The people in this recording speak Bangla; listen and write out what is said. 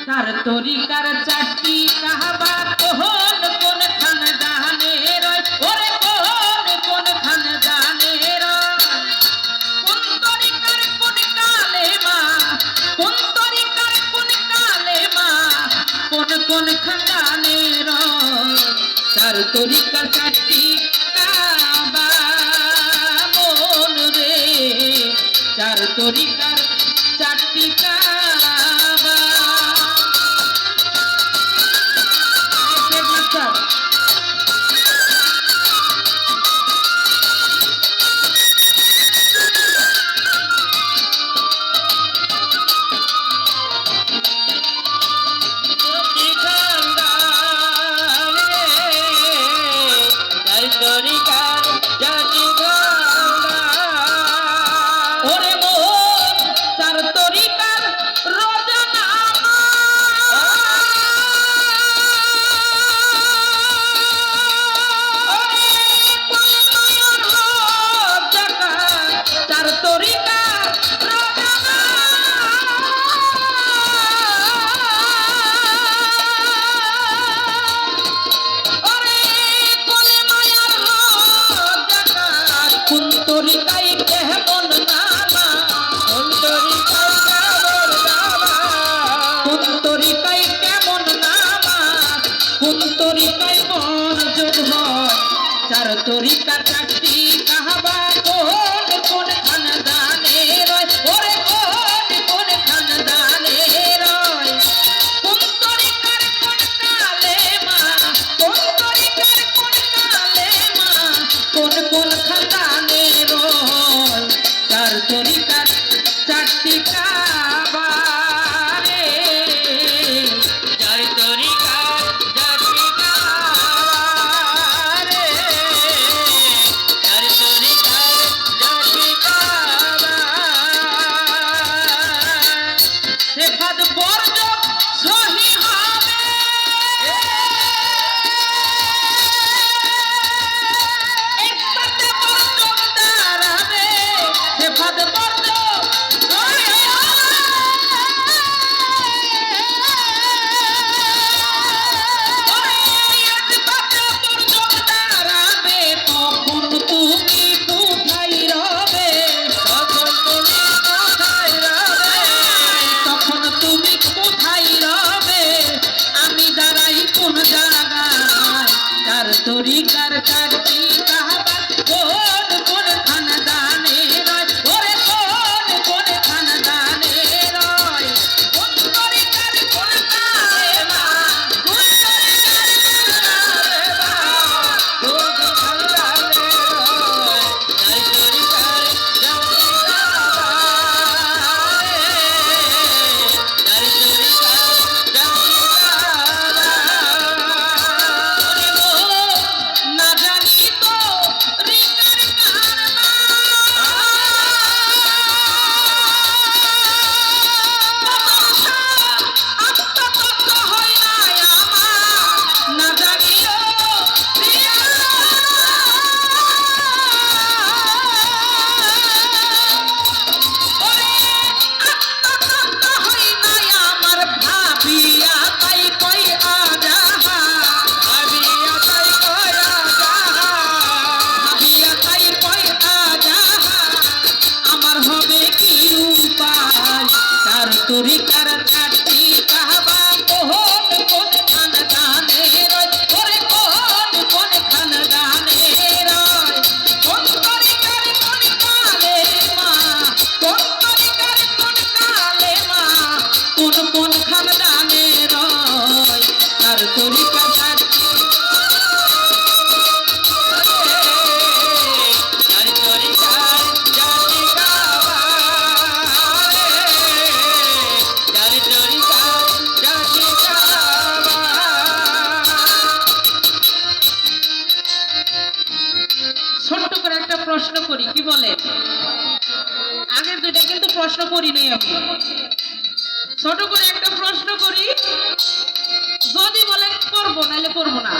তার তরিকার চারটি কাহাবা কোন কোন খানদানের ওরে কোন খানদানের কোন তরিকার কোন কালেমা কোন তরিকার কোন কালেমা কোন খানদানের তার তরিকার চারটি কাবা মন রে চার তরিকার চারটি কাবা চার তরিকা চারটি কাহাবা কোন খানদানের ওরে কোন খানদানের কোন তরিকার কোন কালেমা কোন তরিকার কোন কালেমা কোন খানদানের চার তরিকার চারটি কাবা রে চার তরিকার চারটি তরিকার চারটি কাহাবা কোন খানদানের ওরে কোন খানদানের কোন তরিকার কোন কালেমা কোন তরিকার কোন কালেমা কোন খানদানের চার তরিকার চারটি কাবা চার তরিকার চারটি তরিকার চারটি কাহাবা কোন খানদানের ওরে কোন খানদানের কোন তরিকার কোন কালেমা কোন তরিকার কোন কালেমা কোন খানদানের তার তরিকা চারটি ছোট্ট করে একটা প্রশ্ন করি কি বলে আগের দুইটা কিন্তু প্রশ্ন করি নাই আমি ছোট করে একটা প্রশ্ন করি যদি বলেন করবো নাহলে করবো না